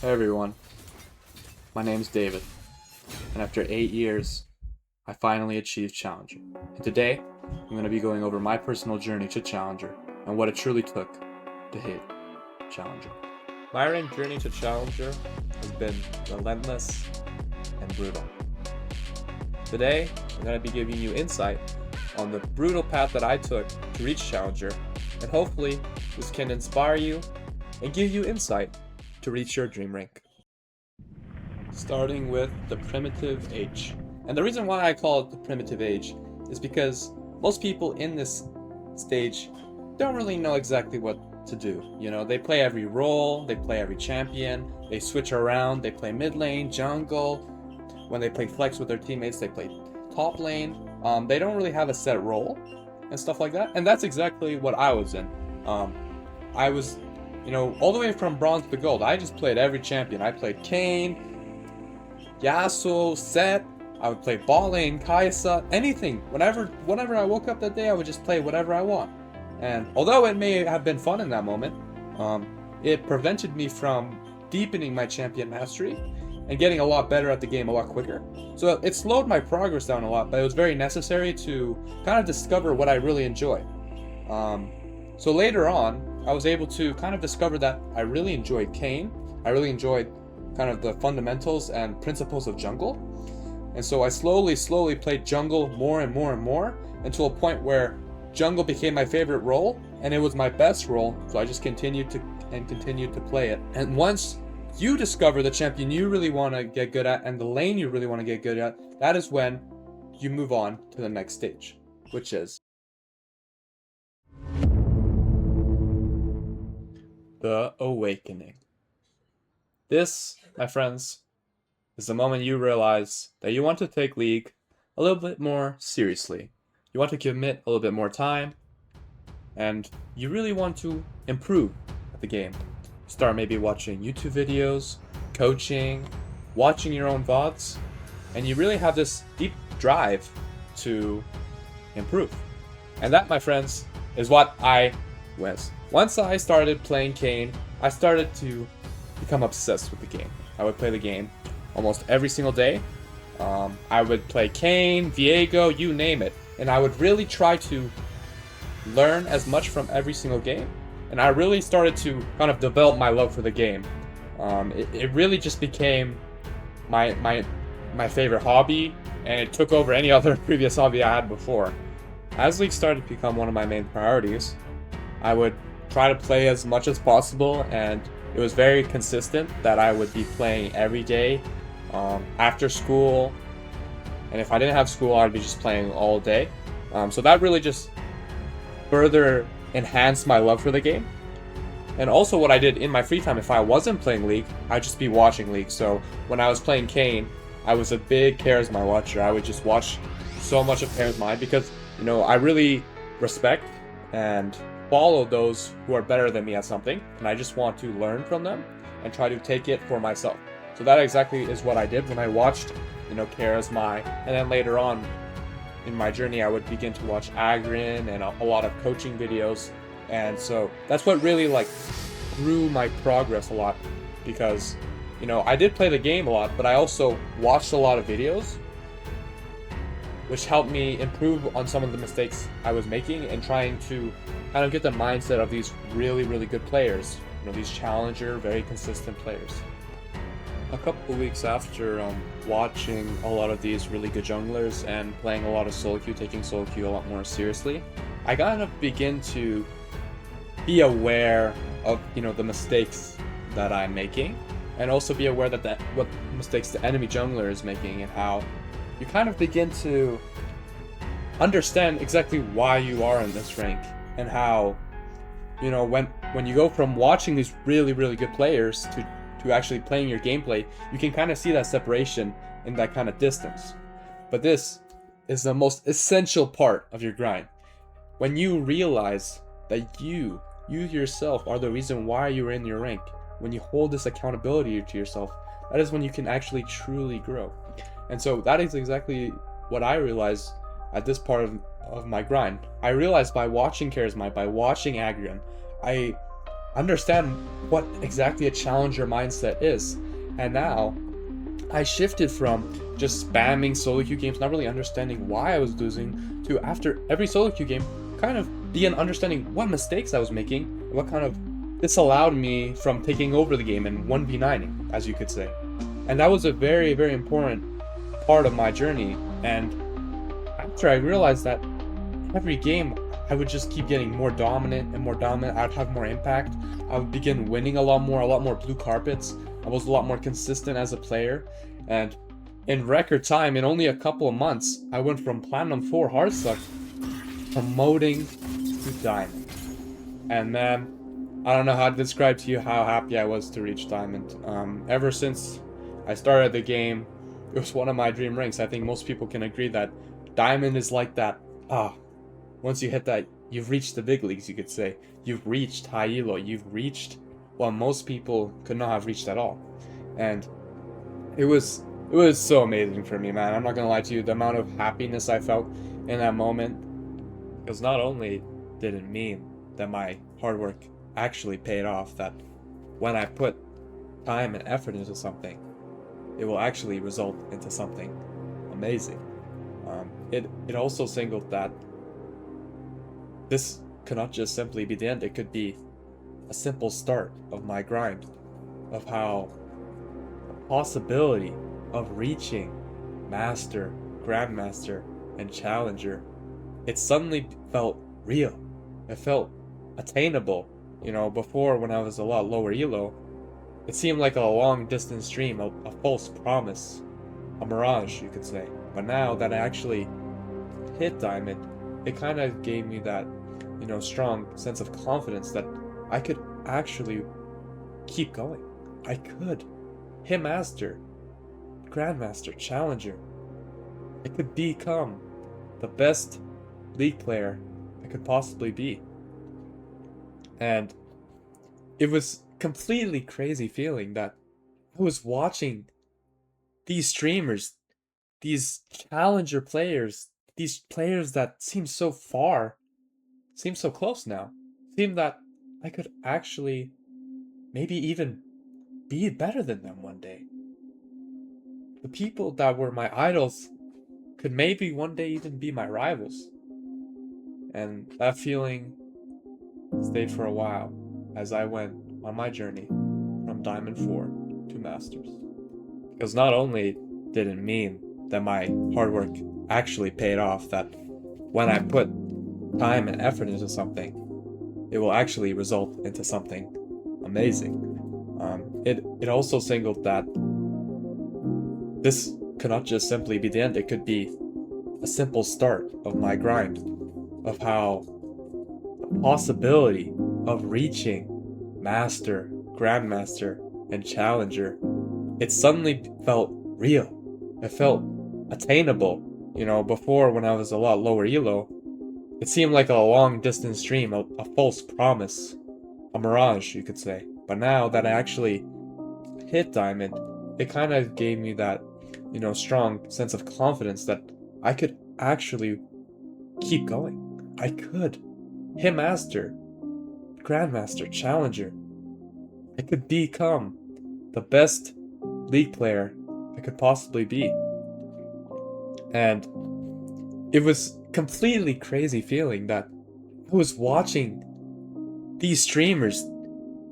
Hey everyone, my name's David, and after 8 years, I finally achieved Challenger. And today, I'm going to be going over my personal journey to Challenger and what it truly took to hit Challenger. My rank journey to Challenger has been relentless and brutal. Today, I'm going to be giving you insight on the brutal path that I took to reach Challenger, and hopefully this can inspire you and give you insight to reach your dream rank. Starting with the primitive age. And the reason why I call it the primitive age is because most people in this stage don't really know exactly what to do. You know, they play every role, they play every champion, they switch around, they play mid lane, jungle. When they play flex with their teammates, they play top lane. They don't really have a set role and stuff like that. And that's exactly what I was in. I was, all the way from bronze to gold. I just played every champion. I played Kayn, Yasuo, Set. I would play bot lane, Kai'Sa, anything. Whenever I woke up that day, I would just play whatever I want. And although it may have been fun in that moment, it prevented me from deepening my champion mastery and getting a lot better at the game a lot quicker. So it slowed my progress down a lot, but it was very necessary to kind of discover what I really enjoy. So later on, I was able to kind of discover that I really enjoyed Kayn. I really enjoyed kind of the fundamentals and principles of jungle. And so I slowly played jungle more and more until a point where jungle became my favorite role and it was my best role. So I just continued to play it. And once you discover the champion you really want to get good at and the lane you really want to get good at, that is when you move on to the next stage, which is the Awakening. This, my friends, is the moment you realize that you want to take League a little bit more seriously. You want to commit a little bit more time, and you really want to improve at the game. Start maybe watching YouTube videos, coaching, watching your own VODs, and you really have this deep drive to improve. And that, my friends, is what I was. Once I started playing Kayn, I started to become obsessed with the game. I would play the game almost every single day. I would play Kayn, Viego, you name it. And I would really try to learn as much from every single game. And I really started to kind of develop my love for the game. It really just became my favorite hobby, and it took over any other previous hobby I had before. As League started to become one of my main priorities, I would try to play as much as possible, and it was very consistent that I would be playing every day after school, and if I didn't have school, I'd be just playing all day. So that really just further enhanced my love for the game. And also what I did in my free time, if I wasn't playing League, I'd just be watching League. So when I was playing Kayn, I was a big Charisma watcher. I would just watch so much of Charisma because, I really respect and follow those who are better than me at something, and I just want to learn from them and try to take it for myself. So that exactly is what I did when I watched, Charisma, and then later on in my journey, I would begin to watch Agrin and a lot of coaching videos. And so that's what really grew my progress a lot, because I did play the game a lot, but I also watched a lot of videos, which helped me improve on some of the mistakes I was making and trying to kind of get the mindset of these really good players, these challenger, very consistent players. A couple of weeks after watching a lot of these really good junglers and playing a lot of solo queue, taking solo queue a lot more seriously, I kind of begin to be aware of the mistakes that I'm making, and also be aware that what mistakes the enemy jungler is making, and how you kind of begin to understand exactly why you are in this rank, and how when you go from watching these really good players to actually playing your gameplay, you can kind of see that separation in that kind of distance. But this is the most essential part of your grind. When you realize that you yourself are the reason why you're in your rank, when you hold this accountability to yourself, that is when you can actually truly grow. And so that is exactly what I realized at this part of my grind. I realized by watching Charisma, by watching Agrion, I understand what exactly a challenger mindset is. And now I shifted from just spamming solo queue games, not really understanding why I was losing, to after every solo queue game, kind of begin understanding what mistakes I was making, what kind of this allowed me from taking over the game and 1v9ing, as you could say. And that was a very, very important part of my journey. And after I realized that every game I would just keep getting more dominant and more dominant, I'd have more impact, I would begin winning a lot more blue carpets. I was a lot more consistent as a player, and in record time, in only a couple of months, I went from Platinum 4 Hardstuck promoting to Diamond. And man, I don't know how to describe to you how happy I was to reach Diamond. Ever since I started the game, it was one of my dream ranks. I think most people can agree that Diamond is like that. Once you hit that, you've reached the big leagues, you could say. You've reached high elo. You've reached what most people could not have reached at all. And it was so amazing for me, man. I'm not gonna lie to you, the amount of happiness I felt in that moment. Because not only did it mean that my hard work actually paid off, that when I put time and effort into something, it will actually result into something amazing. It also singled that this could not just simply be the end, it could be a simple start of my grind, of how the possibility of reaching Master, Grandmaster, and Challenger, it suddenly felt real. It felt attainable. You know, before when I was a lot lower elo, it seemed like a long distance dream, a false promise, a mirage, you could say. But now that I actually hit Diamond, it kind of gave me that, you know, strong sense of confidence that I could actually keep going. I could hit Master, Grandmaster, Challenger. I could become the best League player I could possibly be. And it was completely crazy feeling that I was watching these streamers, these challenger players, these players that seem so far, seem so close now, seem that I could actually maybe even be better than them one day. The people that were my idols could maybe one day even be my rivals. And that feeling stayed for a while as I went on my journey from Diamond 4 to Masters. Because not only did it mean that my hard work actually paid off, that when I put time and effort into something, it will actually result into something amazing. It also singled that this could not just simply be the end, it could be a simple start of my grind, of how the possibility of reaching Master, Grandmaster, and Challenger, it suddenly felt real. It felt attainable. You know, before when I was a lot lower elo, it seemed like a long distance dream, a false promise, a mirage, you could say. But now that I actually hit Diamond, it kind of gave me that, you know, strong sense of confidence that I could actually keep going. I could hit Master, Grandmaster, Challenger. I could become the best League player I could possibly be. And it was completely crazy feeling that I was watching these streamers,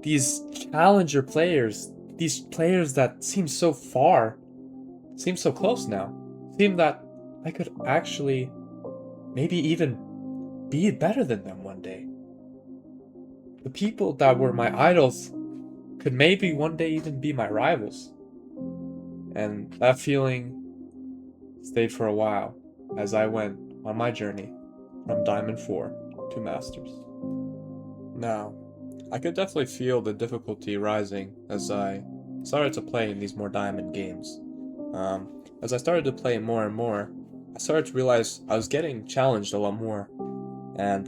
these challenger players, these players that seem so far, seem so close now, seem that I could actually maybe even be better than them one day. The people that were my idols could maybe one day even be my rivals. And that feeling stayed for a while as I went on my journey from Diamond 4 to Masters. Now, I could definitely feel the difficulty rising as I started to play in these more Diamond games. As I started to play more and more, I started to realize I was getting challenged a lot more. And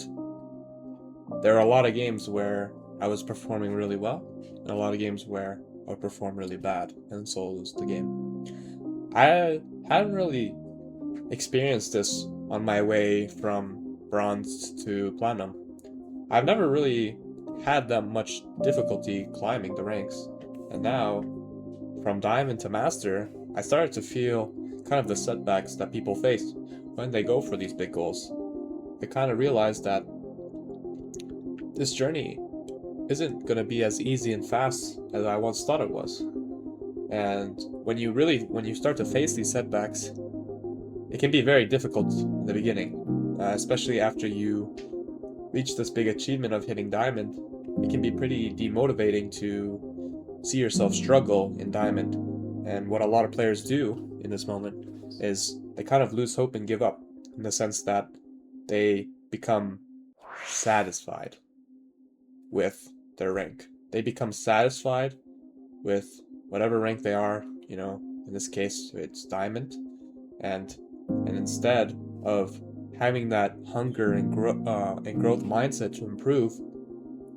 there are a lot of games where I was performing really well, and a lot of games where I would perform really bad and so lose the game. I hadn't really experienced this on my way from bronze to platinum. I've never really had that much difficulty climbing the ranks. And now, from Diamond to Master, I started to feel kind of the setbacks that people face when they go for these big goals. I kind of realized that this journey isn't going to be as easy and fast as I once thought it was. And when you start to face these setbacks, it can be very difficult in the beginning, especially after you reach this big achievement of hitting Diamond. It can be pretty demotivating to see yourself struggle in Diamond. And what a lot of players do in this moment is they kind of lose hope and give up, in the sense that they become satisfied with their rank. They become satisfied with whatever rank they are, in this case it's Diamond, and instead of having that hunger and growth mindset to improve,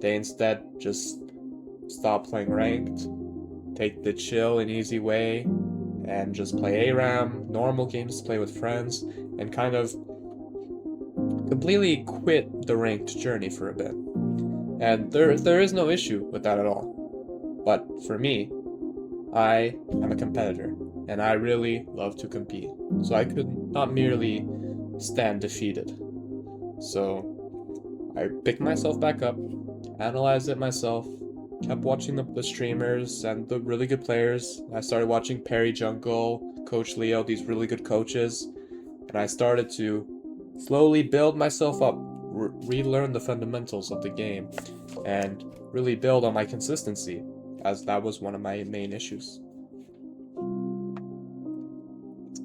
they instead just stop playing ranked, take the chill and easy way, and just play ARAM, normal games to play with friends, and kind of completely quit the ranked journey for a bit. And there is no issue with that at all. But for me, I am a competitor, and I really love to compete. So I could not merely stand defeated. So I picked myself back up, analyzed it myself, kept watching the streamers and the really good players. I started watching Perry Jungle, Coach Leo, these really good coaches, and I started to slowly build myself up, relearn the fundamentals of the game, and really build on my consistency, as that was one of my main issues.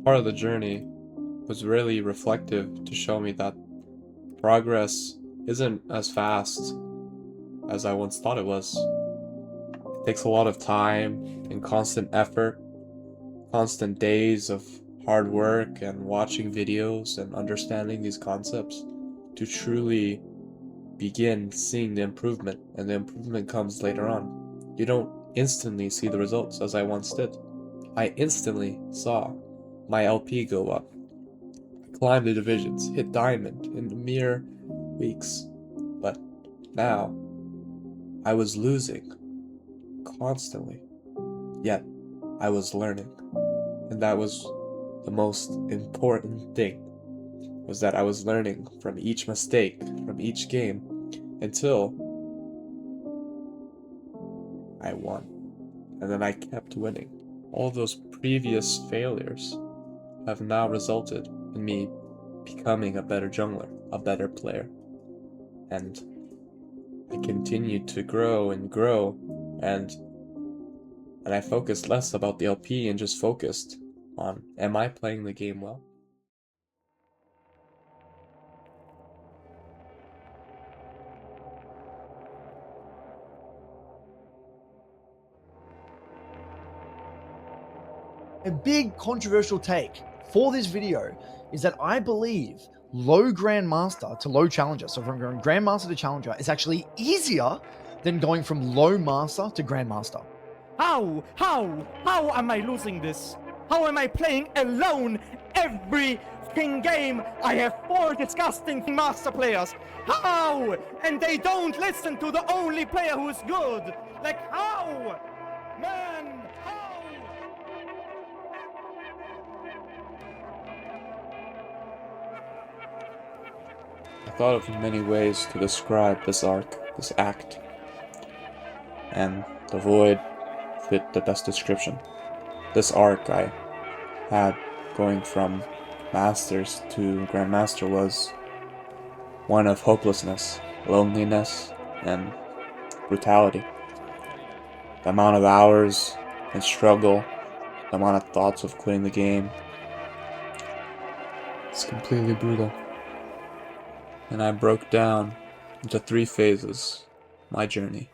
Part of the journey was really reflective to show me that progress isn't as fast as I once thought it was. It takes a lot of time and constant effort, constant days of hard work and watching videos and understanding these concepts to truly begin seeing the improvement, and the improvement comes later on. You don't instantly see the results as I once did. I instantly saw my LP go up, climb the divisions, hit Diamond in mere weeks. But now, I was losing constantly, yet I was learning. And that was the most important thing, was that I was learning from each mistake, from each game, until I won. And then I kept winning. All those previous failures have now resulted in me becoming a better jungler, a better player. And I continued to grow and grow, and I focused less about the LP and just focused on, am I playing the game well? A big controversial take for this video is that I believe low Grandmaster to low Challenger, so from going Grandmaster to Challenger, is actually easier than going from low Master to Grandmaster. How am I losing this? How am I playing alone every game? I have 4 disgusting Master players. How? And they don't listen to the only player who's good. Like how? Man, how? I thought of many ways to describe this arc, this act, and the Void fit the best description. This arc I had going from Masters to Grandmaster was one of hopelessness, loneliness, and brutality. The amount of hours and struggle, the amount of thoughts of quitting the game, it's completely brutal. And I broke down into 3 phases my journey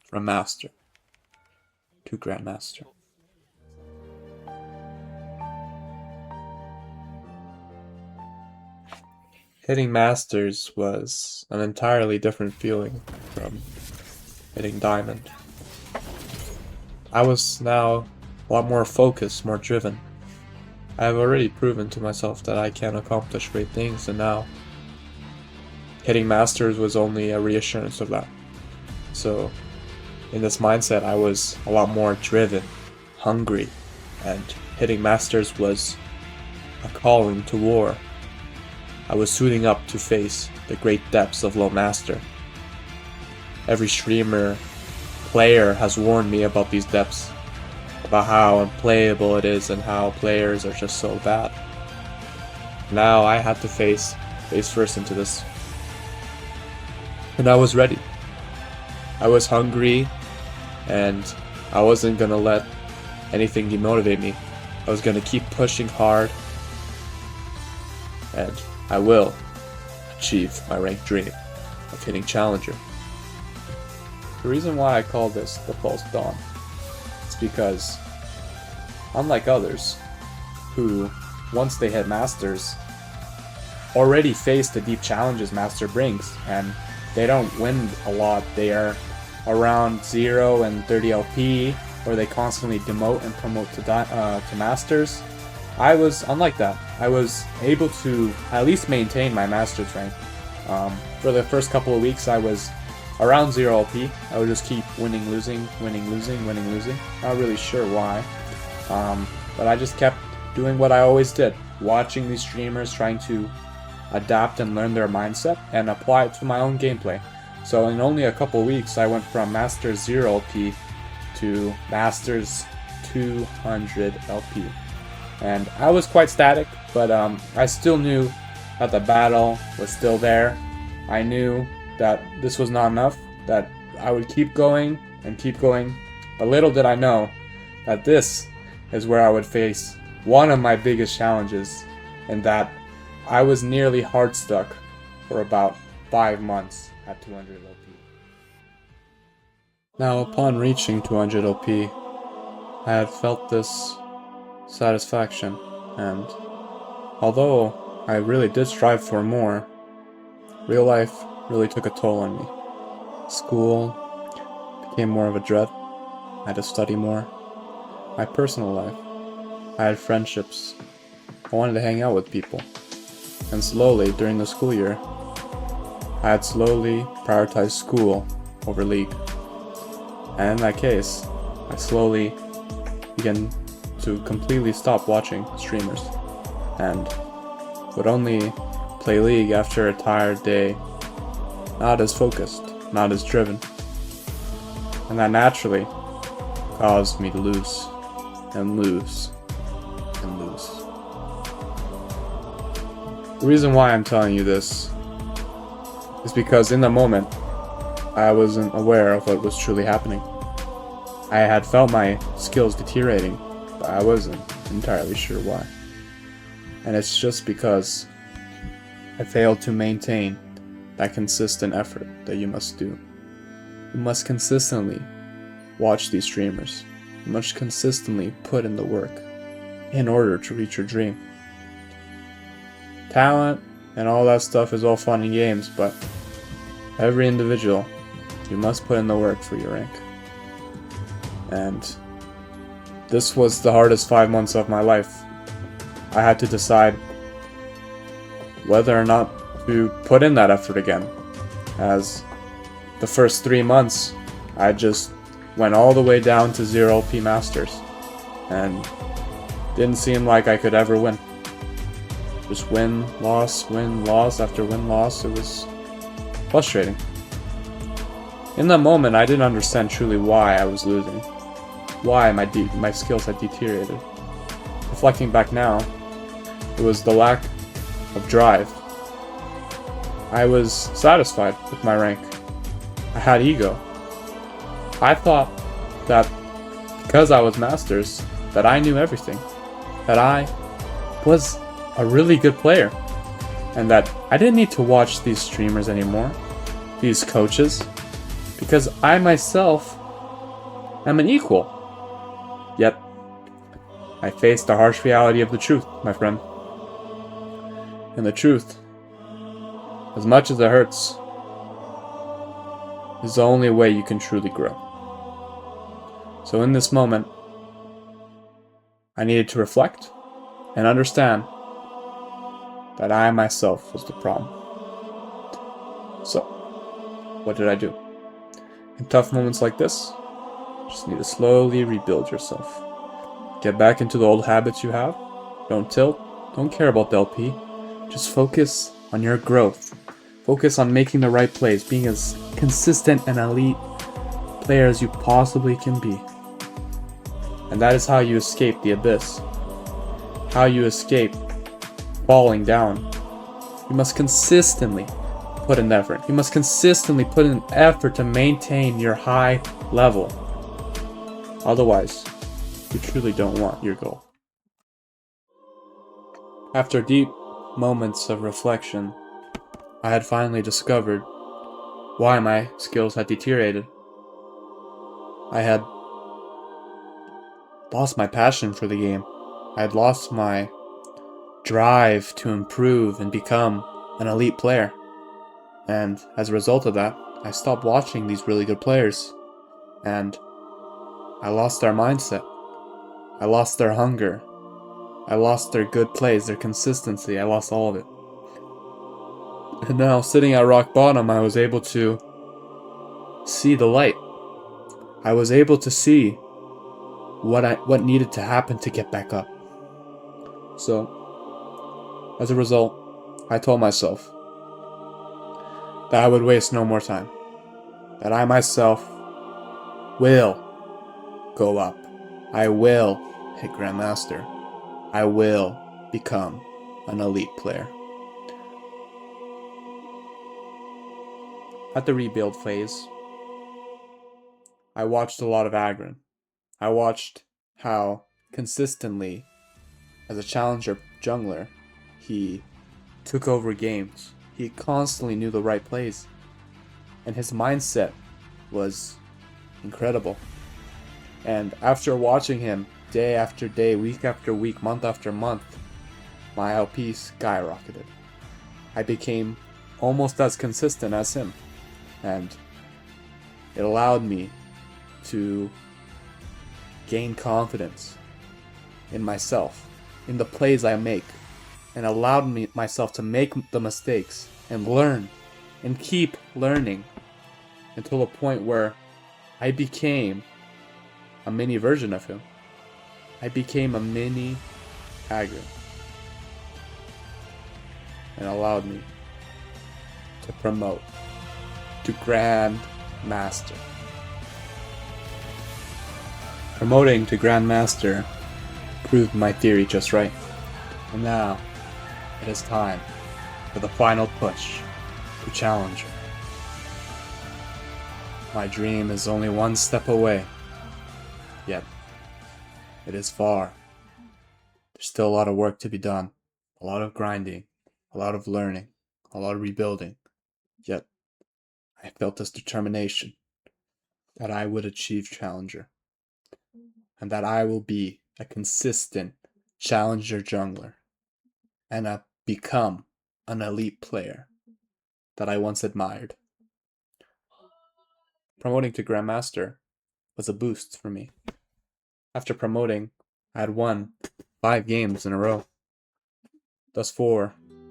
from Master to Grandmaster. Hitting Masters was an entirely different feeling from hitting Diamond. I was now a lot more focused, more driven. I have already proven to myself that I can accomplish great things, and now hitting Masters was only a reassurance of that. So in this mindset, I was a lot more driven, hungry, and hitting masters was a calling to war. I was suiting up to face the great depths of low master. Every streamer, player has warned me about these depths, about how unplayable it is and how players are just so bad. Now I had to face first into this. And I was ready. I was hungry, and I wasn't gonna let anything demotivate me. I was gonna keep pushing hard, and I will achieve my ranked dream of hitting Challenger. The reason why I call this the Flase Dawn is because, unlike others, who, once they hit Masters, already face the deep challenges Master brings, and they don't win a lot. They are around 0 and 30 LP, or they constantly demote and promote to Masters. I was unlike that. I was able to at least maintain my Masters rank. For the first couple of weeks, I was around 0 LP. I would just keep winning, losing, winning, losing, winning, losing. Not really sure why, but I just kept doing what I always did, watching these streamers, trying to adapt and learn their mindset and apply it to my own gameplay. So in only a couple weeks, I went from Masters 0 LP to Masters 200 LP. And I was quite static, but I still knew that the battle was still there. I knew that this was not enough, that I would keep going and keep going. But little did I know that this is where I would face one of my biggest challenges, and that I was nearly hard stuck for about 5 months at 200 LP. Now, upon reaching 200 LP, I had felt this satisfaction, and although I really did strive for more, real life really took a toll on me. School became more of a dread. I had to study more. My personal life, I had friendships. I wanted to hang out with people. And slowly, during the school year, I had slowly prioritized school over League. And in that case, I slowly began to completely stop watching streamers, and would only play League after a tired day, not as focused, not as driven. And that naturally caused me to lose, and lose, and lose. The reason why I'm telling you this is because in the moment, I wasn't aware of what was truly happening. I had felt my skills deteriorating, but I wasn't entirely sure why. And it's just because I failed to maintain that consistent effort that you must do. You must consistently watch these streamers. You must consistently put in the work in order to reach your dream. Talent and all that stuff is all fun and games, but every individual, you must put in the work for your rank. And this was the hardest 5 months of my life. I had to decide whether or not to put in that effort again, as the first 3 months I just went all the way down to 0 LP Masters, and didn't seem like I could ever win. Just win, loss after win, loss. It was frustrating. In that moment, I didn't understand truly why I was losing, why my skills had deteriorated. Reflecting back now, it was the lack of drive. I was satisfied with my rank. I had ego. I thought that because I was Masters, that I knew everything, that I was a really good player, and that I didn't need to watch these streamers anymore, these coaches, because I myself am an equal. Yet, I faced the harsh reality of the truth, my friend. And the truth, as much as it hurts, is the only way you can truly grow. So in this moment, I needed to reflect and understand that I myself was the problem. So, what did I do? In tough moments like this, you just need to slowly rebuild yourself. Get back into the old habits you have. Don't tilt. Don't care about the LP. Just focus on your growth. Focus on making the right plays, being as consistent and elite player as you possibly can be. And that is how you escape the abyss. How you escape falling down. You must consistently put in effort. You must consistently put in effort to maintain your high level. Otherwise, you truly don't want your goal. After deep moments of reflection, I had finally discovered why my skills had deteriorated. I had lost my passion for the game. I had lost my drive to improve and become an elite player. And as a result of that, I stopped watching these really good players. And I lost their mindset. I lost their hunger. I lost their good plays, their consistency. I lost all of it. And now, sitting at rock bottom, I was able to see the light. I was able to see what needed to happen to get back up. So, as a result, I told myself that I would waste no more time. That I myself will go up. I will hit Grandmaster. I will become an elite player. At the rebuild phase, I watched a lot of Agron. I watched how consistently, as a challenger jungler, he took over games. He constantly knew the right plays. And his mindset was incredible. And after watching him day after day, week after week, month after month, my LP skyrocketed. I became almost as consistent as him. And it allowed me to gain confidence in myself, in the plays I make, and allowed myself to make the mistakes and learn and keep learning until a point where I became a mini version of him. I became a mini Agron, and allowed me to promote to Grand Master. Promoting to Grand Master proved my theory just right. And now, it is time for the final push to Challenger. My dream is only one step away, yet it is far. There's still a lot of work to be done, a lot of grinding, a lot of learning, a lot of rebuilding, yet I felt this determination that I would achieve Challenger, and that I will be a consistent Challenger jungler, and become an elite player that I once admired. Promoting to Grandmaster was a boost for me. After promoting, I had won 5 games in a row, thus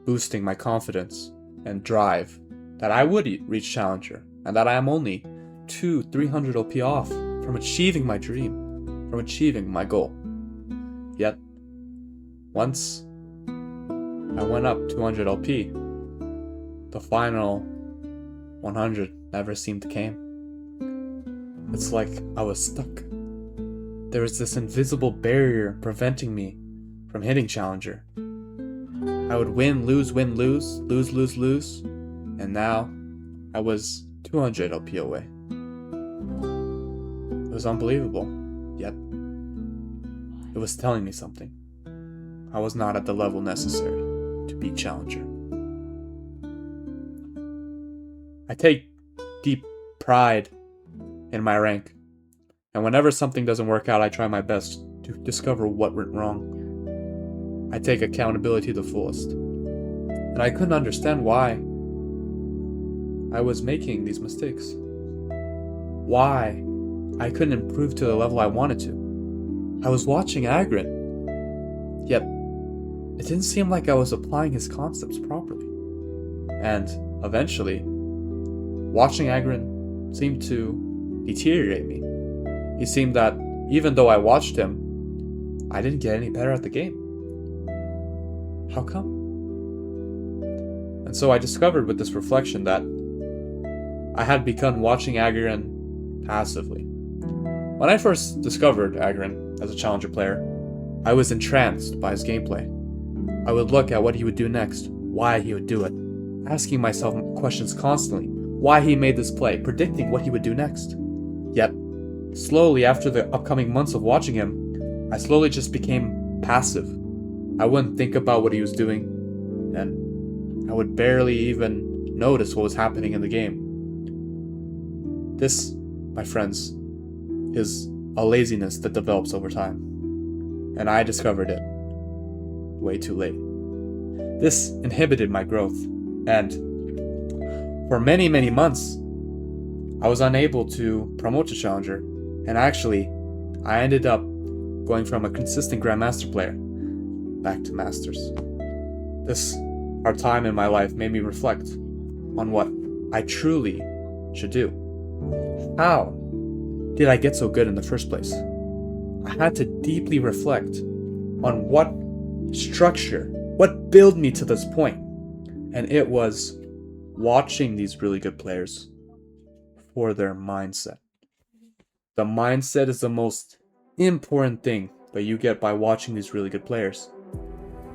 boosting my confidence and drive that I would reach Challenger, and that I am only 300 OP off from achieving my dream, from achieving my goal. Yet, once I went up 200 LP, the final 100 never seemed to came. It's like I was stuck. There was this invisible barrier preventing me from hitting Challenger. I would win, lose, and now I was 200 LP away. It was unbelievable, yet it was telling me something. I was not at the level necessary to beat Challenger. I take deep pride in my rank, and whenever something doesn't work out, I try my best to discover what went wrong. I take accountability to the fullest, and I couldn't understand why I was making these mistakes. Why I couldn't improve to the level I wanted to. I was watching Agron, yet it didn't seem like I was applying his concepts properly. And eventually, watching Agron seemed to deteriorate me. It seemed that even though I watched him, I didn't get any better at the game. How come? And so I discovered with this reflection that I had begun watching Agron passively. When I first discovered Agron as a challenger player, I was entranced by his gameplay. I would look at what he would do next, why he would do it, asking myself questions constantly, why he made this play, predicting what he would do next. Yet, slowly after the upcoming months of watching him, I slowly just became passive. I wouldn't think about what he was doing, and I would barely even notice what was happening in the game. This, my friends, is a laziness that develops over time, and I discovered it way too late. This inhibited my growth, and for many, many months, I was unable to promote to Challenger, and actually, I ended up going from a consistent Grandmaster player back to Masters. This hard time in my life made me reflect on what I truly should do. How did I get so good in the first place? I had to deeply reflect on what structure, what built me to this point, and it was watching these really good players for their mindset. The mindset is the most important thing that you get by watching these really good players.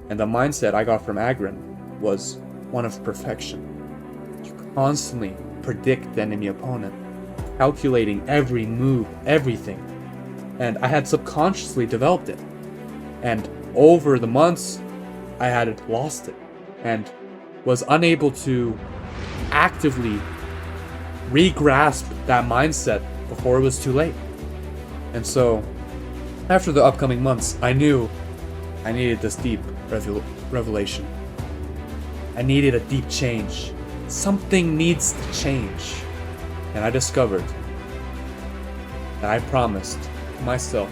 And the mindset I got from Agron was one of perfection. You constantly predict the enemy opponent, calculating every move, everything. And I had subconsciously developed it. And over the months, I had lost it and was unable to actively re-grasp that mindset before it was too late. And so, after the upcoming months, I knew I needed this deep revelation. I needed a deep change. Something needs to change. And I discovered that I promised myself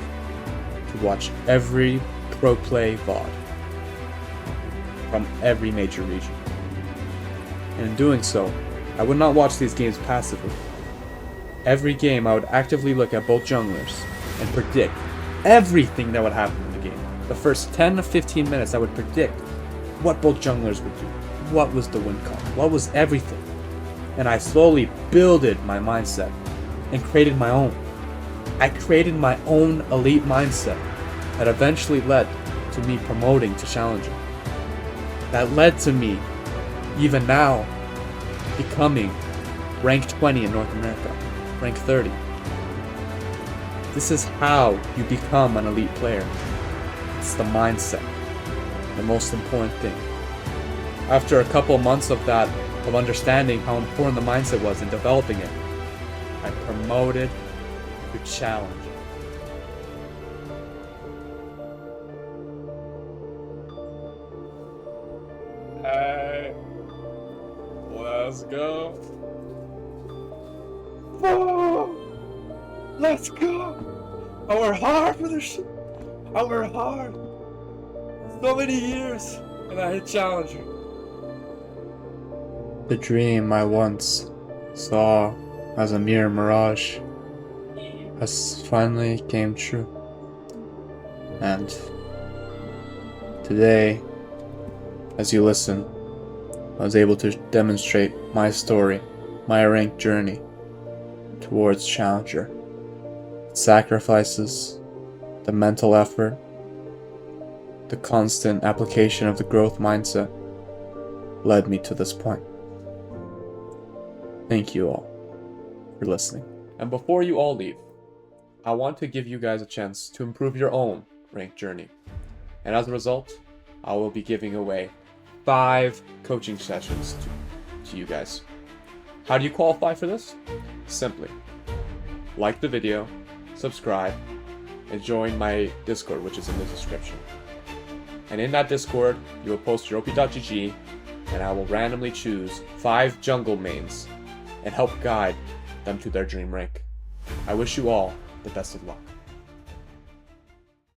to watch every pro play VOD from every major region. And in doing so, I would not watch these games passively. Every game I would actively look at both junglers and predict everything that would happen in the game. The first 10 to 15 minutes I would predict what both junglers would do, what was the win con, what was everything. And I slowly builded my mindset and created my own. I created my own elite mindset that eventually led to me promoting to Challenger. That led to me, even now, becoming rank 20 in North America, rank 30. This is how you become an elite player. It's the mindset, the most important thing. After a couple months of that, of understanding how important the mindset was in developing it, I promoted to Challenger. Hey, let's go. Oh, let's go. I worked hard for this shit. I worked hard. So many years, and I hit Challenger. The dream I once saw as a mere mirage has finally came true. And today, as you listen, I was able to demonstrate my story, my ranked journey towards Challenger. Sacrifices, the mental effort, the constant application of the growth mindset led me to this point. Thank you all for listening. And before you all leave, I want to give you guys a chance to improve your own ranked journey. And as a result, I will be giving away 5 coaching sessions to you guys. How do you qualify for this? Simply like the video, subscribe, and join my Discord, which is in the description. And in that Discord, you will post your op.gg, and I will randomly choose 5 jungle mains and help guide them to their dream rank. I wish you all the best of luck.